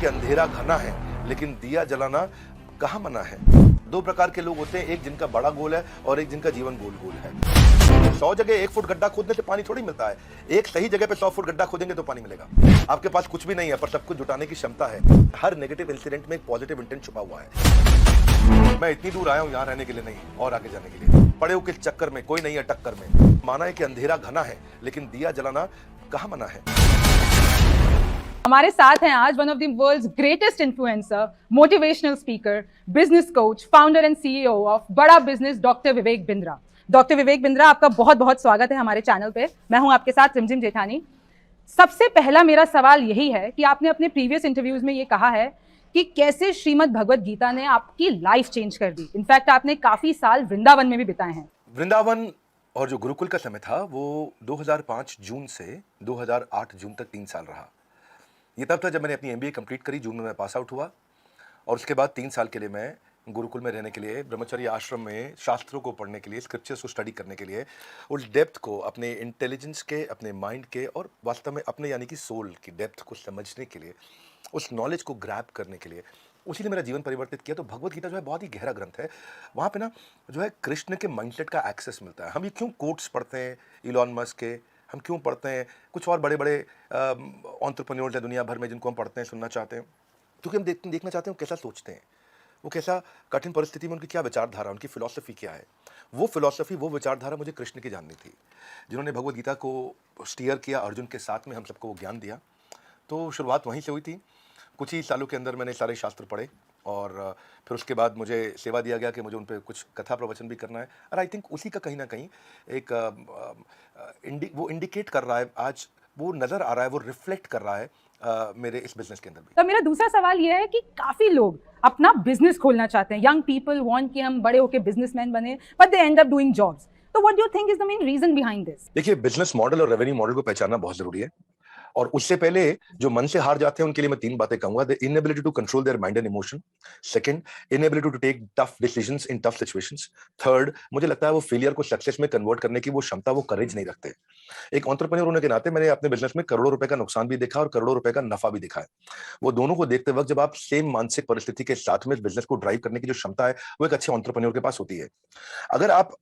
कि अंधेरा घना है लेकिन दिया जलाना कहाँ मना है। दो प्रकार के लोग होते हैं, एक जिनका बड़ा गोल है और एक जिनका जीवन गोल गोल है। 100 जगह 1 फुट गड्ढा खोदने से पानी थोड़ी मिलता है, एक सही जगह पे 100 फुट गड्ढा खोदेंगे तो पानी मिलेगा। आपके पास कुछ भी नहीं है पर सब कुछ जुटाने की क्षमता है। हर नेगेटिव इंसिडेंट में एक पॉजिटिव इंटेंट छुपा हुआ है। मैं इतनी दूर आया हूँ यहाँ रहने के लिए नहीं और आगे जाने के लिए। पड़े हो किस चक्कर में, कोई नहीं है टक्कर में। माना है कि अंधेरा घना है लेकिन दिया जलाना कहाँ मना है। हमारे साथ हैं आज one of the world's greatest influencer, motivational speaker, business coach, founder and CEO of Bada business, doctor Vivek Bindra. Doctor Vivek Bindra, आपका बहुत बहुत स्वागत है हमारे चैनल पे। मैं हूं आपके साथ रिमझिम जेठानी। सबसे पहला मेरा सवाल यही है कि आपने अपने प्रीवियस इंटरव्यूज में ये कहा है कि कैसे श्रीमद् भगवत गीता ने आपकी लाइफ चेंज कर दी। इनफैक्ट आपने काफी साल वृंदावन में भी बिताए हैं। वृंदावन और जो गुरुकुल का समय था वो 2005 जून से 2008 जून तक 3 साल रहा। ये तब था जब मैंने अपनी एमबीए कंप्लीट करी। जून में मैं पास आउट हुआ और उसके बाद 3 साल के लिए मैं गुरुकुल में रहने के लिए, ब्रह्मचर्य आश्रम में शास्त्रों को पढ़ने के लिए, स्क्रिप्चर्स को स्टडी करने के लिए, उस डेप्थ को अपने इंटेलिजेंस के, अपने माइंड के और वास्तव में अपने यानी कि सोल की डेप्थ को समझने के लिए, उस नॉलेज को ग्रैब करने के लिए, उसी ने मेरा जीवन परिवर्तित किया। तो भगवत गीता जो है बहुत ही गहरा ग्रंथ है। वहाँ पे ना जो है कृष्ण के माइंडसेट का एक्सेस मिलता है। हम ये क्यों कोट्स पढ़ते हैं इलॉन मस्क के, हम क्यों पढ़ते हैं कुछ और बड़े बड़े एंटरप्रेन्योर्स हैं दुनिया भर में जिनको हम पढ़ते हैं, सुनना चाहते हैं, क्योंकि हम देखना चाहते हैं वो कैसा सोचते हैं, वो कैसा कठिन परिस्थिति में उनकी क्या विचारधारा, उनकी फिलॉसफी क्या है। वो फिलॉसफी, वो विचारधारा मुझे कृष्ण की जाननी थी, जिन्होंने भगवत गीता को स्टीयर किया, अर्जुन के साथ में हम सबको वो ज्ञान दिया। तो शुरुआत वहीं से हुई थी। कुछ ही सालों के अंदर मैंने सारे शास्त्र पढ़े और फिर उसके बाद मुझे सेवा दिया गया कि मुझे उन पर कुछ कथा प्रवचन भी करना है। और आई थिंक उसी का कहीं ना कहीं एक वो इंडिकेट कर रहा है, आज वो नज़र आ रहा है, वो रिफ्लेक्ट कर रहा है मेरे इस बिजनेस के अंदर भी। तो मेरा दूसरा सवाल यह है कि काफी लोग अपना बिजनेस खोलना चाहते हैं। यंग पीपल वांट कि हम बड़े होकर बिजनेसमैन बने, but they end up doing jobs. तो what do you think is the main reason behind this? देखिए, बिजनेस मॉडल और रेवेन्यू मॉडल को पहचानना बहुत जरूरी है। और उससे पहले जो मन से हार जाते हैं उनके लिए मैं 3 बातें कहूंगा। The inability to control their mind and emotion, second inability to take tough decisions in tough situations, third मुझे लगता है वो फेलियर को सक्सेस में कन्वर्ट करने की वो क्षमता, वो करेज नहीं रखते। एक एंटरप्रेन्योर होने के नाते मैंने अपने बिजनेस में करोड़ों रुपए का नुकसान भी देखा और करोड़ों रुपए का नफा भी देखा है। वो दोनों को देखते वक्त जब आप सेम मानसिक परिस्थिति के साथ में बिजनेस को ड्राइव करने की जो क्षमता है वो एक अच्छे एंटरप्रेन्योर के पास होती है। अगर आप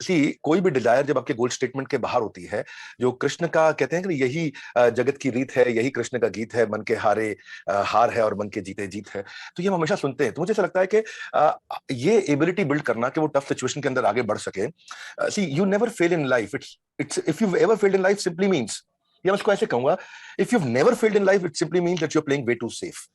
कोई भी डिजायर जब आपके गोल स्टेटमेंट के बाहर होती है, जो कृष्ण का कहते हैं कि यही जगत की रीत है, यही कृष्ण का गीत है, मन के हारे हार है और मन के जीते जीत है, तो ये हम हमेशा सुनते हैं। तो मुझे ऐसा लगता है कि ये एबिलिटी बिल्ड करना कि वो टफ सिचुएशन के अंदर आगे बढ़ सके। See you never fail in life, it's if you ever failed in life simply means, या मैं इसको ऐसे कहूंगा, if you never failed in life it simply means that you are playing way too safe.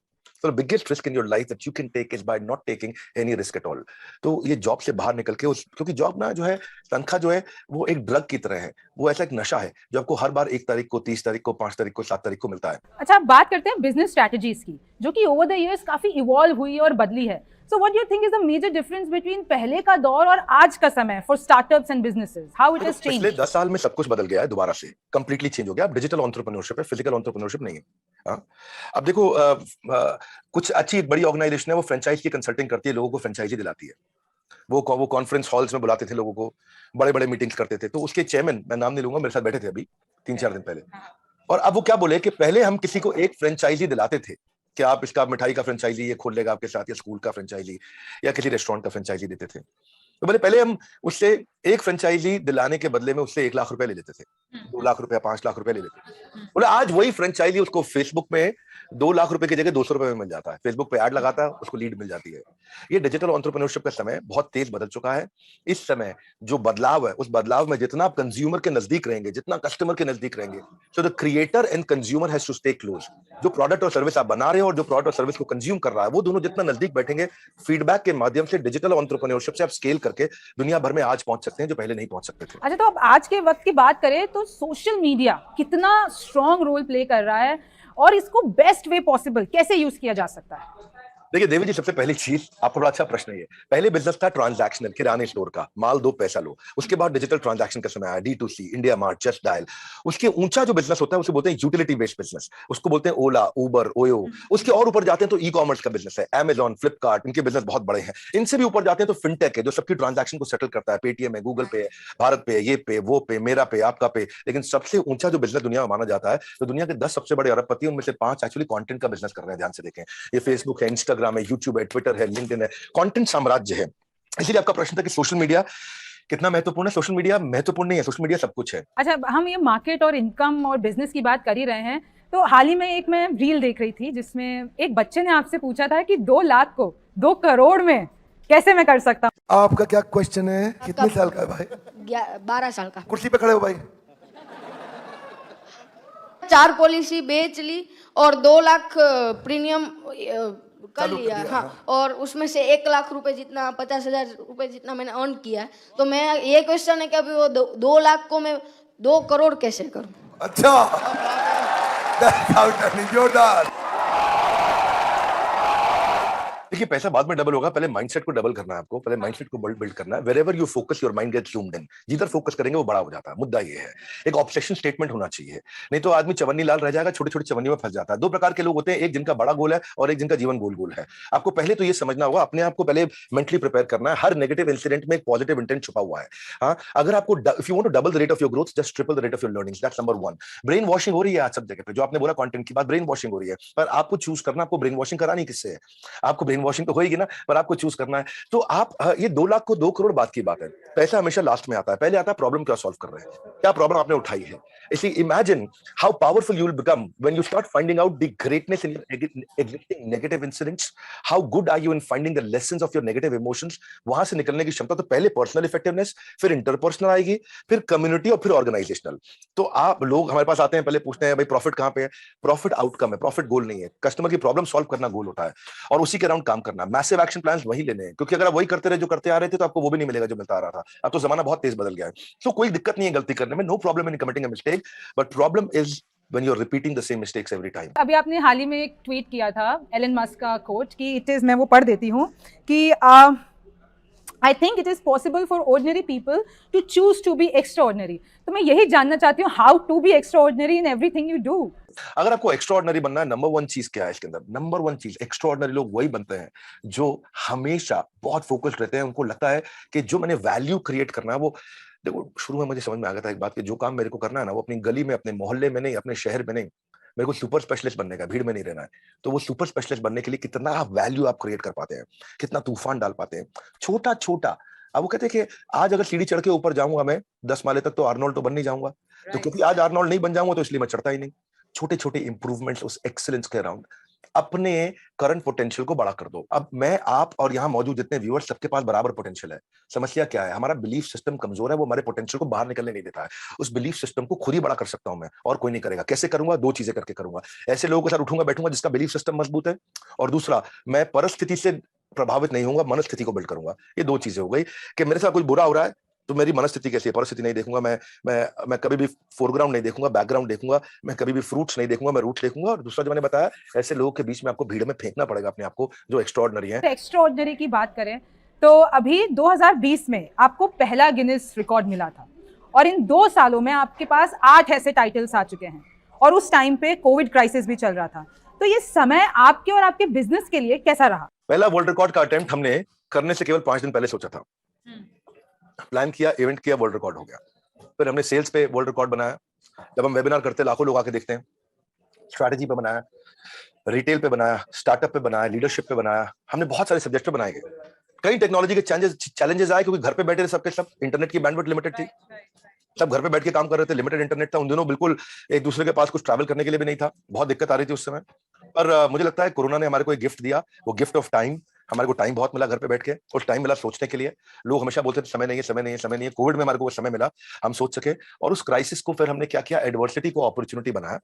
So the biggest risk in your life that you can take is by not taking any risk at all. तो ये job से बाहर निकल के क्योंकि job ना जो है, तनख्वाह जो है वो एक ड्रग की तरह है, वो ऐसा एक नशा है जो आपको हर बार 1 तारीख को, 30 तारीख को, 5 तारीख को, 7 तारीख को मिलता है। अच्छा, अब बात करते हैं बिजनेस स्ट्रेटजीज की, जो कि ओवर द इयर्स काफी इवॉल्व हुई और बदली है। So what do you think is the major difference between पहले का दौर और आज का समय for startups and businesses? How it has changed? पिछले 10 साल में सब कुछ बदल गया है, दोबारा से कंप्लीटली चेंज हो गया। अब डिजिटल एंटरप्रेन्योरशिप है, फिजिकल एंटरप्रेन्योरशिप नहीं है। अब देखो, कुछ अच्छी बड़ी ऑर्गेनाइजेशन है वो फ्रेंचाइज की कंसल्टिंग करती है, लोगों को फ्रेंचाइजी दिलाती है। वो कॉन्फ्रेंस हॉल्स में बुलाते थे लोगों को, बड़े बड़े मीटिंग्स करते थे। तो उसके चेयरमैन, मैं नाम नहीं लूंगा, मेरे साथ बैठे थे अभी 3-4 दिन पहले। और अब वो क्या बोले कि पहले हम किसी को एक फ्रेंचाइजी दिलाते थे कि आप इसका मिठाई का फ्रेंचाइजी ये खोल लेगा आपके साथ, या स्कूल का फ्रेंचाइजी या किसी रेस्टोरेंट का फ्रेंचाइजी देते थे। तो बोले पहले हम उससे एक फ्रेंचाइजी दिलाने के बदले में उससे 1 लाख रुपए ले लेते थे, 2 लाख रुपए, 5 लाख रुपए ले लेते थे। बोले आज वही फ्रेंचाइजी उसको फेसबुक में 2 लाख रुपए की जगह 200 रुपए में मिल जाता है। फेसबुक पे ऐड लगाता है, उसको लीड मिल जाती है। ये डिजिटल एंटरप्रेन्योरशिप का समय बहुत तेज बदल चुका है। इस समय जो बदलाव है, उस बदलाव में जितना आप कंज्यूमर के नजदीक रहेंगे, जितना कस्टमर के नजदीक रहेंगे, so the creator and consumer has to stay close. जो प्रोडक्ट और सर्विस आप बना रहे हो और जो प्रोडक्ट और सर्विस को कंज्यूम कर रहा है, वो दोनों जितना नजदीक बैठेंगे, फीडबैक के माध्यम से डिजिटल एंटरप्रेन्योरशिप से आप स्केल करके दुनिया भर में आज पहुंच सकते हैं जो पहले नहीं पहुंच सकते थे। अच्छा, तो अब आज के वक्त की बात करें तो सोशल मीडिया कितना स्ट्रॉन्ग रोल प्ले कर रहा है और इसको बेस्ट वे पॉसिबल कैसे यूज किया जा सकता है? देखिए देवी जी, सबसे पहली चीज, आपका बड़ा अच्छा प्रश्न है ये। पहले बिजनेस था ट्रांजैक्शनल, किराने स्टोर का, माल दो पैसा लो। उसके बाद डिजिटल ट्रांजैक्शन का समय आया, D2C, India mart, just dial. उसके ऊंचा जो बिजनेस होता है उसे बोलते हैं यूटिलिटी बेस्ड बिजनेस, उसको बोलते हैं ओला, उबर, ओयो। उसके और ऊपर जाते हैं तो ई कॉमर्स का बिजनेस है, अमेजॉन, फ्लिपकार्ट, इनके बिजनेस बहुत बड़े हैं। इनसे भी ऊपर जाते हैं तो फिनटेक है, जो सबकी ट्रांजैक्शन को सेटल करता है, पेटीएम है, गूगल पे है, भारत पे है, ये पे, वो पे, मेरा पे, आपका पे। लेकिन सबसे ऊंचा जो बिजनेस दुनिया में माना जाता है, तो दुनिया के 10 सबसे बड़े अरबपति उनमें से 5 एक्चुअली कंटेंट का बिजनेस कर रहे हैं। ध्यान से देखें, ये फेसबुक है, इंस्टाग्राम है, यूट्यूब है, ट्विटर है, लिंक्डइन है, कंटेंट साम्राज्य है। इसीलिए आपका प्रश्न था कि सोशल मीडिया कितना महत्वपूर्ण है। सोशल मीडिया महत्वपूर्ण नहीं है, सोशल मीडिया सब कुछ है। अच्छा, हम ये मार्केट और इनकम और बिजनेस की बात कर ही रहे हैं, तो हाल ही में एक मैं रील देख रही थी जिसमें एक बच्चे ने आपसे पूछा था कि 2 लाख को 2 करोड़ में कैसे मैं कर सकता हूँ। आपका क्या क्वेश्चन है? कितने साल का है भाई? 12 साल का। कुर्सी पे खड़े हो भाई। 4 पॉलिसी बेच ली और 2 लाख प्रीमियम कर चालू कर लिया। दिया, हाँ, और उसमें से 1 लाख रुपए जितना, 50,000 रुपए जितना मैंने अर्न किया है। तो मैं ये क्वेश्चन है कि अभी वो 2 लाख को मैं 2 करोड़ कैसे करूं? अच्छा, जोरदार। देखिए पैसा बाद में डबल होगा, पहले माइंडसेट को डबल करना है आपको, पहले माइंडसेट को बिल्ड करना है। Wherever you focus your mind gets zoomed in. जिधर फोकस करेंगे वो बड़ा हो जाता है। मुद्दा ये है, एक ऑब्सेशन स्टेटमेंट होना चाहिए, नहीं तो आदमी चवन्नी लाल रह जाएगा, छोटी छोटी चवन्नी में फंस जाता है। 2 प्रकार के लोग होते हैं, एक जिनका बड़ा गोल है और एक जिनका जीवन गोल गोल है। आपको पहले तो ये समझना होगा, अपने आप को पहले मेंटली प्रिपेयर करना है। हर नेगेटिव इंसिडेंट में एक पॉजिटिव इंटेंट छुपा हुआ है। हाँ, अगर आपको if you want to double the rate of your growth, just triple the rate of your learning. That's number 1। Brainwashing हो रही है आज सब जगह पे, जो आपने बोला कंटेंट की बात, ब्रेन वॉशिंग हो रही है, पर आपको चूज करना, आपको ब्रेन वॉशिंग करानी किससे है? आपको ब्रेन वॉशिंग तो होगी ना, पर आपको चूज करना है। तो आप ये 2 लाख को 2 करोड़ बात की बात है। पैसा हमेशा लास्ट में आता है, पहले आता है प्रॉब्लम क्या सॉल्व कर रहे हैं, क्या प्रॉब्लम आपने उठाई है। इसलिए imagine how powerful you will become when you start finding out the greatness in your existing negative incidents. How good are you in finding the lessons of your negative emotions. वहां से निकलने की क्षमता, तो पहले पर्सनल इफेक्टिवनेस, फिर interpersonal आएगी, फिर कम्युनिटी और फिर ऑर्गेनाइजेशनल। तो आप लोग हमारे पास आते हैं, पहले पूछते हैं भाई प्रॉफिट कहां पे है? प्रॉफिट आउटकम है, प्रॉफिट गोल नहीं है। कस्टमर की प्रॉब्लम सॉल्व करना गोल होता है और उसी के अराउंड काम करना। मैसिव एक्शन प्लान्स वही लेने हैं, क्योंकि अगर आप वही करते रहे जो करते आ रहे थे, तो आपको वो भी नहीं मिलेगा जो मिलता आ रहा था। अब तो जमाना बहुत तेज बदल गया है। तो कोई दिक्कत नहीं है गलती करने में, no problem in committing a mistake, but problem is when you're repeating the same mistakes every time. अभी आपने हाल ही में एक ट्वीट किया था एलन मस्क का कोट कि इट इज, मैं वो पढ़ देती हूँ कि I think it is possible for ordinary people to choose to be extraordinary. तो मैं यही जानना चाहती हूँ, how to be extraordinary in everything you do. अगर आपको एक्स्ट्राऑर्डिनरी बनना है, नंबर 1 चीज क्या है इसके अंदर? नंबर 1 चीज, एक्स्ट्राऑर्डिनरी लोग वही बनते हैं जो हमेशा बहुत फोकस्ड रहते हैं। उनको लगता है कि जो मैंने वैल्यू क्रिएट करना है वो, देखो शुरू में मुझे समझ में आ गया था एक बात कि जो काम मेरे को करना है ना, वो अपनी गली में, अपने मोहल्ले में नहीं, अपने शहर में नहीं, मेरे को सुपर स्पेशलिस्ट बनने का, भीड़ में नहीं रहना है। तो वो सुपर स्पेशलिस्ट बनने के लिए कितना वैल्यू आप क्रिएट कर पाते हैं, कितना तूफान डाल पाते हैं, छोटा छोटा। अब वो कहते हैं कि आज अगर सीढ़ी चढ़ के ऊपर जाऊंगा मैं 10 माले तक, तो आर्नोल्ड तो बन नहीं जाऊंगा। तो क्योंकि आज आर्नोल्ड नहीं बन जाऊंगा, तो इसलिए मैं चढ़ता ही नहीं। छोटे छोटे इंप्रूवमेंट्स उस एक्सीलेंस के अराउंड, अपने करंट पोटेंशियल को बड़ा कर दो। अब मैं, आप और यहाँ मौजूद जितने व्यूअर्स, सबके पास बराबर पोटेंशियल है। समस्या क्या है? हमारा बिलीफ सिस्टम कमजोर है, वो हमारे पोटेंशियल को बाहर निकलने नहीं देता है। उस बिलीफ सिस्टम को खुद ही बड़ा कर सकता हूं मैं, और कोई नहीं करेगा। कैसे करूंगा? 2 चीजें करके करूंगा। ऐसे लोगों के साथ उठूंगा बैठूंगा जिसका बिलीफ सिस्टम मजबूत है, और दूसरा, मैं परिस्थिति से प्रभावित नहीं होऊंगा, मनस्थिति को बिल्ड करूंगा। ये 2 चीजें हो गई कि मेरे साथ कुछ बुरा हो रहा है तो मेरी मनस्थिति कैसी है, परिस्थिति नहीं देखूंगा मैं कभी भी फोरग्राउंड नहीं देखूंगा, बैकग्राउंड देखूंगा। मैं कभी भी फ्रूट्स नहीं देखूंगा, मैं रूट्स देखूंगा। और दूसरा जो मैंने बताया, ऐसे लोगों के बीच में आपको भीड़ में फेंकना पड़ेगा अपने आप को, जो एक्स्ट्राऑर्डिनरी है। एक्स्ट्राऑर्डिनरी की बात करें तो अभी 2020 में आपको पहला गिनीज रिकॉर्ड मिला था, और इन 2 सालों में आपके पास 8 ऐसे टाइटल्स आ चुके हैं, और उस टाइम पे कोविड क्राइसिस भी चल रहा था। तो ये समय आपके और आपके बिजनेस के लिए कैसा रहा? पहला वर्ल्ड रिकॉर्ड का अटेम्प्ट हमने करने से केवल 5 दिन पहले सोचा था। प्लान किया, इवेंट किया, वर्ल्ड रिकॉर्ड हो गया। फिर हमने सेल्स पे वर्ल्ड रिकॉर्ड बनाया। जब हम वेबिनार करते, लाखों लोग आके देखते हैं। स्ट्रैटेजी पे बनाया, रिटेल पे बनाया, स्टार्टअप पे बनाया, लीडरशिप पे बनाया। हमने बहुत सारे सब्जेक्ट पे बनाए गए। कई टेक्नोलॉजी के चैलेंजेस आए, क्योंकि घर पे बैठे थे सबके सब। इंटरनेट की बैंडविड्थ लिमिटेड थी, सब घर पे बैठ के काम कर रहे थे, लिमिटेड इंटरनेट था उन दिनों। बिल्कुल एक दूसरे के पास कुछ ट्रैवल करने के लिए भी नहीं था, बहुत दिक्कत आ रही थी उस समय। पर मुझे लगता है कोरोना ने हमारे को एक गिफ्ट दिया, वो गिफ्ट ऑफ टाइम। हमारे को टाइम बहुत मिला घर पे बैठ के, और टाइम मिला सोचने के लिए। लोग हमेशा बोलते थे समय नहीं है, समय नहीं है, समय नहीं है। कोविड में हमारे को वो समय मिला, हम सोच सके। और उस क्राइसिस को फिर हमने क्या किया, एडवर्सिटी को अपॉर्चुनिटी बनाया।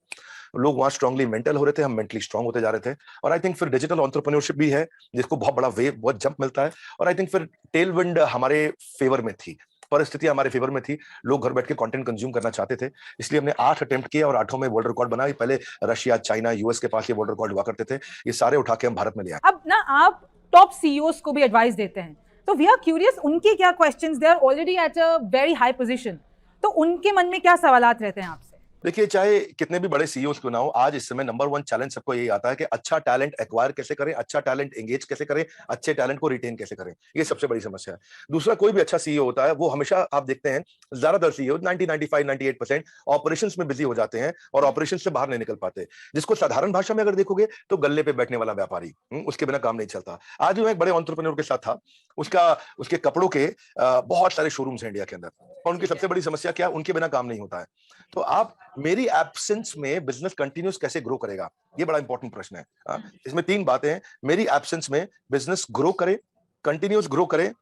लोग वहां स्ट्रांगली मेंटल हो रहे थे, हम मेंटली स्ट्रांग होते जा रहे थे। और आई थिंक फिर डिजिटल एंटरप्रेन्योरशिप भी है, जिसको बहुत बड़ा वेव, बहुत जंप मिलता है। और आई थिंक फिर टेल विंड हमारे फेवर में थी। परिस्थितियां हमारे फेवर में थी, लोग घर बैठ के कंटेंट कंज्यूम करना चाहते थे, इसलिए हमने 8 अटेम्प्ट किए और 8 में वर्ल्ड रिकॉर्ड बना। पहले रशिया, चाइना, यूएस के पास ये वर्ल्ड रिकॉर्ड हुआ करते थे, ये सारे उठा के हम भारत में ले आए। अब ना आप टॉप सीईओज को भी एडवाइस देते हैं, तो वी आर क्यूरियस उनके क्या questions, they are already at a very high position, तो उनके मन में क्या सवालात रहते हैं आपसे? देखिए, चाहे कितने भी बड़े सीईओ क्यों ना हो, आज इस समय नंबर 1 चैलेंज सबको यही आता है कि अच्छा टैलेंट एक्वायर कैसे करें, अच्छा टैलेंट एंगेज कैसे करें, अच्छे टैलेंट को रिटेन कैसे करें। ये सबसे बड़ी समस्या है। दूसरा, कोई भी अच्छा सीईओ होता है वो हमेशा आप देखते हैं ज्यादातर सीईओ 95-98% ऑपरेशंस में बिजी हो जाते हैं और ऑपरेशंस से बाहर नहीं निकल पाते, जिसको साधारण भाषा में अगर देखोगे तो गल्ले पे बैठने वाला व्यापारी, उसके बिना काम नहीं चलता। आज भी मैं एक बड़े एंटरप्रेन्योर के साथ था, उसके कपड़ों के बहुत सारे शोरूम्स हैं इंडिया के अंदर, और उनकी सबसे बड़ी समस्या क्या है, उनके बिना काम नहीं होता है। तो आप मेरी एब्सेंस में बिजनेस कंटिन्यूस कैसे ग्रो करेगा, ये बड़ा इंपॉर्टेंट प्रश्न है। इसमें 3 बातें हैं। मेरी एब्सेंस में बिजनेस ग्रो करे, कंटिन्यूस ग्रो करे,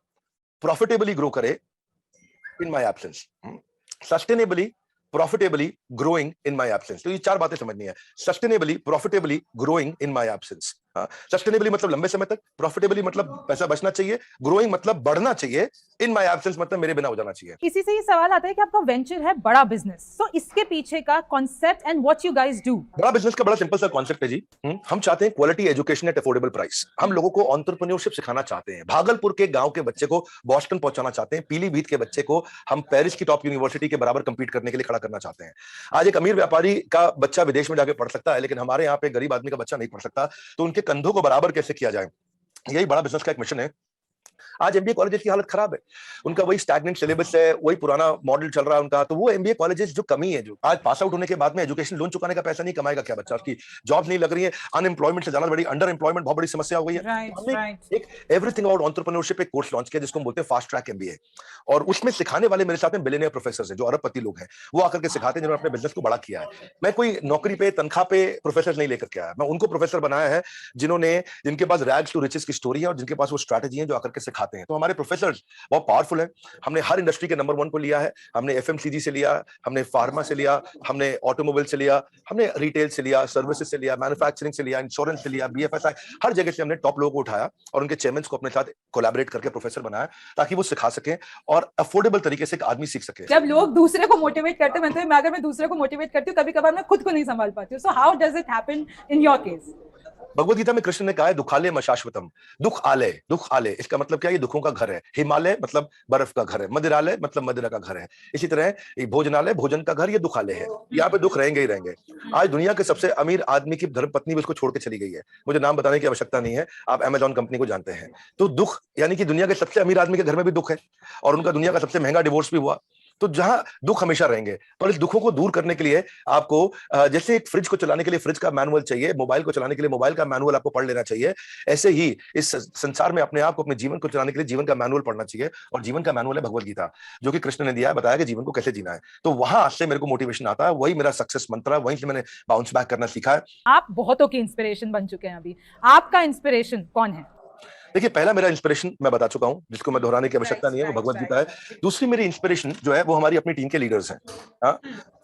प्रॉफिटेबली ग्रो करे in my absence, sustainably profitably growing in my absence. तो ये 4 बातें समझनी है। Sustainably profitably growing in my absence. Sustainably मतलब लंबे समय तक, प्रॉफिटेबली मतलब पैसा बचना चाहिए, ग्रोइंग मतलब बढ़ना चाहिए, इन माय एब्सेंस मतलब मेरे बिना हो जाना चाहिए। इसी से ये सवाल आता है कि आपका वेंचर है बड़ा बिजनेस, तो इसके पीछे का concept and what you guys do. बड़ा बिजनेस का बड़ा सिंपल सा कॉन्सेप्ट है जी। हम चाहते हैं quality education at affordable price. हम लोगों को एंटरप्रेन्योरशिप सिखाना चाहते हैं। भागलपुर के गांव के बच्चे को बोस्टन पहुंचाना चाहते हैं, पीलीभीत के बच्चे को हम पेरिस की टॉप यूनिवर्सिटी के बराबर कंपीट करने के लिए खड़ा करना चाहते हैं। आज एक अमीर व्यापारी का बच्चा विदेश में जाके पढ़ सकता है, लेकिन हमारे यहाँ पे गरीब आदमी का बच्चा नहीं पढ़ सकता, तो उनके कंधों को बराबर कैसे किया जाए, यही बड़ा बिजनेस का एक मिशन है। आज एमबीए कॉलेजेस की हालत खराब है, उनका वही स्टैग्नेंट सिलेबस है, वही पुराना मॉडल चल रहा है उनका। तो वो एमबीए कॉलेजेस जो कमी है, जो आज पास आउट होने के बाद में एजुकेशन लोन चुकाने का पैसा नहीं कमाएगा क्या बच्चा, उसकी जॉब नहीं लग रही है, अनएम्प्लॉयमेंट से ज्यादा बड़ी अंडर एम्प्लॉयमेंट बहुत बड़ी समस्या हो गई है। राइट। एक एवरीथिंग अबाउट एंटरप्रेन्योरशिप एक कोर्स लॉन्च किया जिसको हम बोलते हैं फास्ट ट्रैक एमबीए, और उसमें सिखाने वाले मेरे साथ में बिलियनियर प्रोफेसर हैं जो अरबपति लोग हैं, वो आकर के सिखाते हैं जिन्होंने अपने बिजनेस को बड़ा किया है। मैं कोई नौकरी पे तनख्वाह पे प्रोफेसर नहीं लेकर के आया, मैं उनको प्रोफेसर बनाया है जिनके पास रैग्स टू रिचेस की स्टोरी है और जिनके पास वो स्ट्रैटेजी है जो आकर के सिखाते हैं। तो हमारे प्रोफेसर बहुत पावरफुल है। हमने हर इंडस्ट्री के नंबर 1 को लिया है, हमने एफएमसीजी से लिया, हमने फार्मा से लिया, हमने ऑटोमोबाइल से लिया, हमने रिटेल से लिया, सर्विसेज से लिया, मैन्युफैक्चरिंग से लिया, इंश्योरेंस से लिया, बीएफएसआई, हर जगह से हमने टॉप लोगों को उठाया और उनके चेयरमैन को अपने साथ कोलैबोरेट करके प्रोफेसर बनाया ताकि वो सिखा सकें और अफोर्डेबल तरीके से एक आदमी सीख सके। जब लोग दूसरे को मोटिवेट करते हैं, मैं अगर मैं दूसरे को मोटिवेट करती हूँ, कभी कभार मैं खुद को नहीं संभाल पाती हूँ। So how does it happen in your case? Bhagavad Gita में कृष्ण ने कहा है दुखालय मशाश्वतम, दुख आलय, इसका मतलब क्या है, ये दुखों का घर है। हिमालय मतलब बर्फ का घर है, मदिरालय मतलब मदिरा का घर है। इसी तरह ये भोजनालय भोजन का घर, ये दुखालय है, यहाँ पे दुख रहेंगे ही रहेंगे। आज दुनिया के सबसे अमीर आदमी की धर्मपत्नी भी उसको छोड़ के चली गई है, मुझे नाम बताने की आवश्यकता नहीं है, आप अमेजॉन कंपनी को जानते हैं। तो दुख यानी कि दुनिया के सबसे अमीर आदमी के घर में भी दुख है और उनका दुनिया का सबसे महंगा डिवोर्स भी हुआ। तो जहां दुख हमेशा रहेंगे, पर इस दुखों को दूर करने के लिए आपको जैसे एक फ्रिज को चलाने के लिए फ्रिज का मैनुअल चाहिए, मोबाइल को चलाने के लिए मोबाइल का मैनुअल आपको पढ़ लेना चाहिए, ऐसे ही इस संसार में अपने आप को, अपने जीवन को चलाने के लिए जीवन का मैनुअल पढ़ना चाहिए। और जीवन का मैनुअल है भगवत गीता, जो कि कृष्ण ने दिया है, बताया कि जीवन को कैसे जीना है। तो वहां से मेरे को मोटिवेशन आता है, वही मेरा सक्सेस मंत्र है, वहीं से मैंने बाउंस बैक करना सीखा है। आप बहुतों की इंस्पिरेशन बन चुके हैं, अभी आपका इंस्पिरेशन कौन है? देखिए, पहला मेरा इंस्पिरेशन मैं बता चुका हूं, जिसको मैं दोहराने की आवश्यकता नहीं है, वो भगवत गीता है। दूसरी मेरी इंस्पिरेशन जो है वो हमारी अपनी टीम के लीडर्स हैं,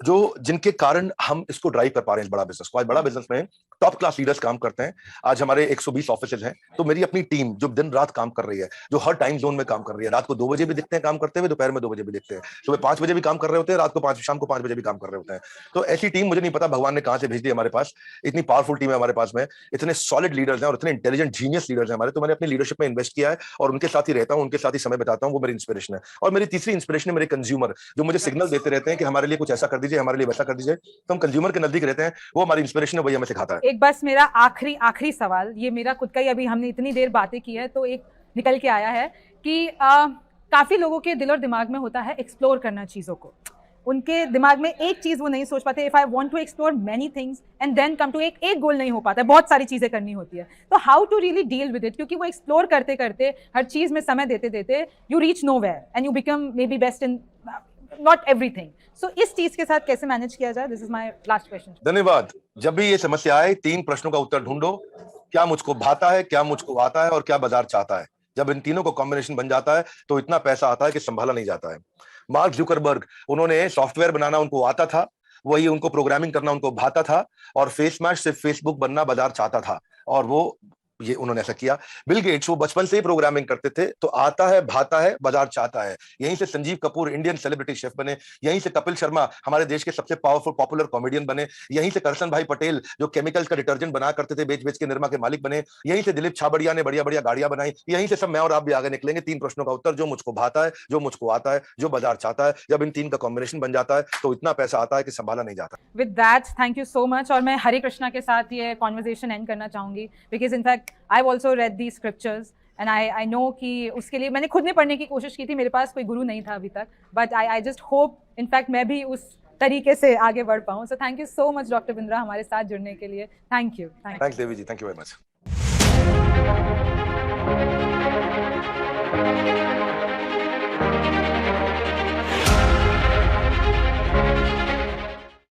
जो जिनके कारण हम इसको ड्राइव कर पा रहे हैं, इस बड़ा बिजनेस को। आज बड़ा बिजनेस में टॉप क्लास लीडर्स काम करते हैं। आज हमारे 120 ऑफिसेज हैं, तो मेरी अपनी टीम जो दिन रात काम कर रही है, जो हर टाइम जोन में काम कर रही है, रात को 2 बजे भी दिखते हैं काम करते हुए, दोपहर में 2 बजे भी दिखते हैं, सुबह 5 बजे भी काम कर रहे होते हैं, रात को शाम को 5 बजे भी काम कर रहे होते हैं। तो ऐसी टीम मुझे नहीं पता भगवान ने कहां से भेज दी हमारे पास, इतनी पावरफुल टीम है हमारे पास में, इतने सॉलिड लीडर्स हैं और इतने इंटेलिजेंट जीनियस लीडर्स हैं हमारे। तो मैंने अपनी लीडरशिप में इन्वेस्ट किया है और उनके साथ ही रहता हूं, उनके साथ ही समय बिताता हूं, वो मेरी इंस्पिरेशन है। और मेरी तीसरी इंस्पिरेशन है मेरे कंज्यूमर, जो मुझे सिग्नल देते रहते हैं कि हमारे लिए कुछ ऐसा कर दीजिए, हमारे लिए वैसा कर दीजिए। तो हम कंज्यूमर के नजदीक रहते हैं, वो हमारी इंस्पिरेशन है, वही हमें सिखाता है। एक बस मेरा आखिरी सवाल, ये मेरा खुद का ही, अभी हमने इतनी देर बातें की है तो एक निकल के आया है कि काफी लोगों के दिल और दिमाग में होता है एक्सप्लोर करना चीजों को, उनके दिमाग में एक चीज वो नहीं सोच पाते, if I want to explore many things and then come to एक गोल नहीं हो पाता है, बहुत सारी चीजें करनी होती है। तो how to really deal with it, क्योंकि वो एक्सप्लोर करते करते, हर चीज में समय देते देते, you reach nowhere and you become may be best in not everything. So इस चीज के साथ कैसे मैनेज किया जाए? This is my last question. धन्यवाद। जब भी ये समस्या आए, 3 प्रश्नों का उत्तर ढूंढो, क्या मुझको भाता है, क्या मुझको आता है और क्या बाजार चाहता है। जब इन तीनों को कॉम्बिनेशन बन जाता है तो इतना पैसा आता है कि संभाला नहीं जाता है। मार्क जुकरबर्ग, उन्होंने सॉफ्टवेयर बनाना उनको आता था, वही उनको प्रोग्रामिंग करना उनको भाता था, और फेस मैश से फेसबुक बनना बाजार चाहता था, और वो ये उन्होंने ऐसा किया। बिल गेट्स वो बचपन से ही प्रोग्रामिंग करते थे, तो आता है भाता है बाजार चाहता है। यहीं से Sanjeev Kapoor Indian celebrity chef बने, यहीं से कपिल शर्मा हमारे देश के सबसे पावरफुल पॉपुलर कॉमेडियन बने, यहीं से करसन भाई पटेल जो केमिकल्स का डिटर्जेंट बना करते थे बेच बेच के निरमा के मालिक बने, यहीं से दिलीप छाबड़िया ने बढ़िया बढ़िया गाड़ियां बनाई, यहीं से सब मैं और आप भी आगे निकलेंगे। 3 प्रश्नों का उत्तर, जो मुझको भाता है, जो मुझको आता है, जो बाजार चाहता है। जब इन 3 का कॉम्बिनेशन बन जाता है तो इतना पैसा आता है कि संभाला नहीं जाता। With that, thank you so much. और मैं हरे कृष्णा के साथ ये कॉन्वर्जेशन एंड करना चाहूँगी, because in fact I have also red the scriptures and I know कि उसके लिए मैंने खुद ने पढ़ने की कोशिश की थी, मेरे पास कोई गुरु नहीं था अभी तक, but I just hope in fact मैं भी उस तरीके से आगे बढ़ पाऊँ। So thank you so much doctor Bindra हमारे साथ जुड़ने के लिए। Thank you. Thanks Devi ji, thank you very much.